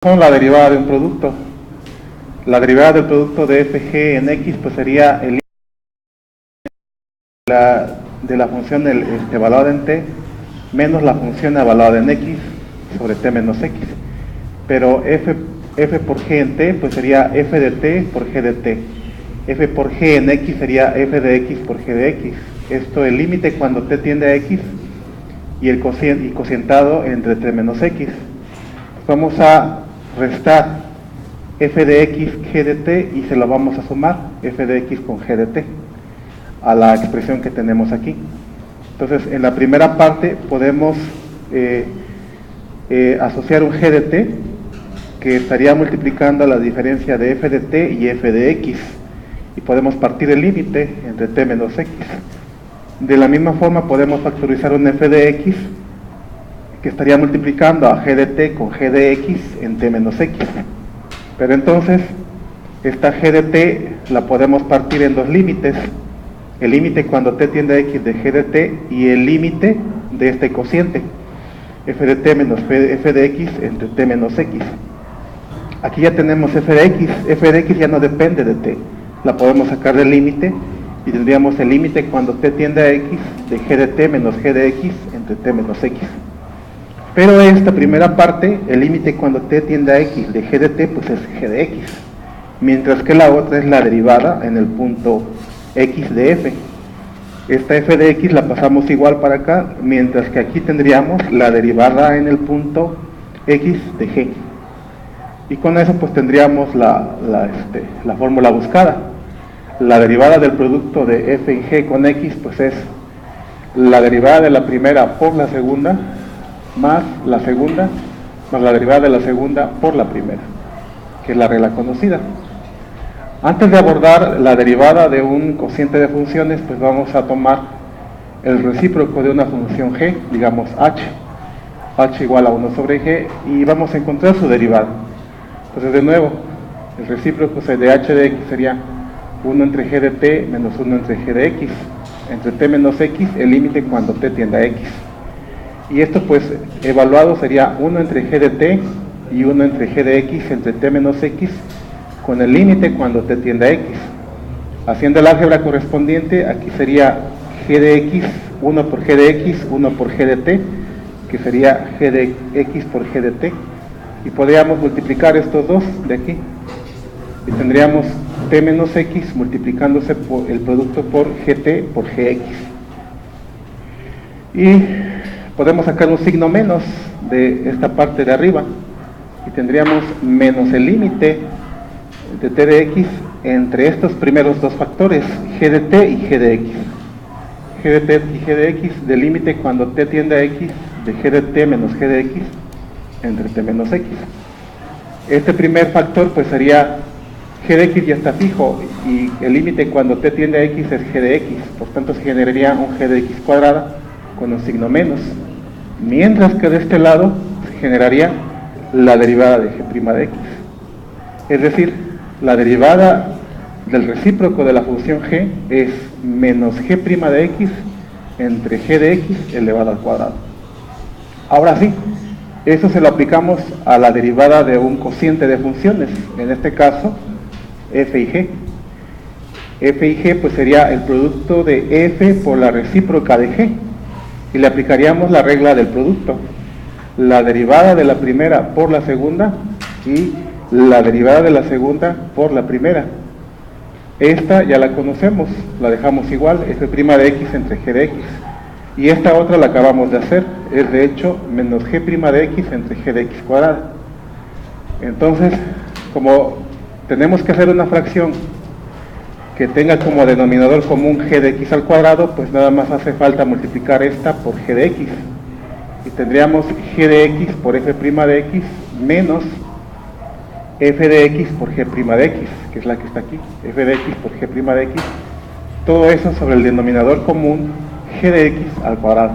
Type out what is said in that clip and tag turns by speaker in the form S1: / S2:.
S1: Con la derivada de un producto. La derivada del producto de fg en x pues sería el de la función evaluada en t menos la función evaluada en x sobre t menos x. Pero f por g en t pues sería f de t por g de t. F por g en x sería f de x por g de x. Esto el límite cuando t tiende a x y el cocientado entre t menos x. Vamos a restar f de x g de t y se lo vamos a sumar f de x con g de t a la expresión que tenemos aquí. Entonces en la primera parte podemos asociar un g de t que estaría multiplicando la diferencia de f de t y f de x, y podemos partir el límite entre t menos x. De la misma forma podemos factorizar un f de x que estaría multiplicando a g de t con g de x en t menos x. Pero entonces, esta g de t la podemos partir en dos límites. El límite cuando t tiende a x de g de t y el límite de este cociente, f de t menos f de x entre t menos x. Aquí ya tenemos f de x ya no depende de t. La podemos sacar del límite y tendríamos el límite cuando t tiende a x de g de t menos g de x entre t menos x. Pero esta primera parte, el límite cuando t tiende a x de g de t, pues es g de x, mientras que la otra es la derivada en el punto x de f. Esta f de x la pasamos igual para acá, mientras que aquí tendríamos la derivada en el punto x de g. Y con eso pues tendríamos la fórmula buscada. La derivada del producto de f en g con x pues es la derivada de la primera por la segunda más la segunda, más la derivada de la segunda por la primera, que es la regla conocida. Antes de abordar la derivada de un cociente de funciones, pues vamos a tomar el recíproco de una función g, digamos h igual a 1 sobre g, y vamos a encontrar su derivada. Entonces de nuevo, el recíproco de h de x sería 1 entre g de t menos 1 entre g de x, entre t menos x, el límite cuando t tiende a x. Y esto pues evaluado sería 1 entre g de t y 1 entre g de x entre t menos x con el límite cuando t tiende a x. Haciendo el álgebra correspondiente, aquí sería g de x, 1 por g de x, 1 por g de t, que sería g de x por g de t. Y podríamos multiplicar estos dos de aquí. Y tendríamos t menos x multiplicándose por el producto por gt por gx. Y podemos sacar un signo menos de esta parte de arriba y tendríamos menos el límite de t de x entre estos primeros dos factores, g de t y g de x. G de t y g de x del límite cuando t tiende a x de g de t menos g de x entre t menos x. Este primer factor pues sería g de x ya está fijo y el límite cuando t tiende a x es g de x, por tanto se generaría un g de x cuadrada con un signo menos. Mientras que de este lado se generaría la derivada de g' de x. Es decir, la derivada del recíproco de la función g es menos g' de x entre g de x elevado al cuadrado. Ahora sí, eso se lo aplicamos a la derivada de un cociente de funciones, en este caso f y g. F y g pues sería el producto de f por la recíproca de g. Y le aplicaríamos la regla del producto, la derivada de la primera por la segunda y la derivada de la segunda por la primera. Esta ya la conocemos, la dejamos igual, f' de x entre g de x. Y esta otra la acabamos de hacer, es de hecho menos g' de x entre g de x cuadrada. Entonces, como tenemos que hacer una fracción que tenga como denominador común g de x al cuadrado, pues nada más hace falta multiplicar esta por g de x. Y tendríamos g de x por f' de x menos f de x por g' de x, que es la que está aquí, f de x por g' de x. Todo eso sobre el denominador común g de x al cuadrado.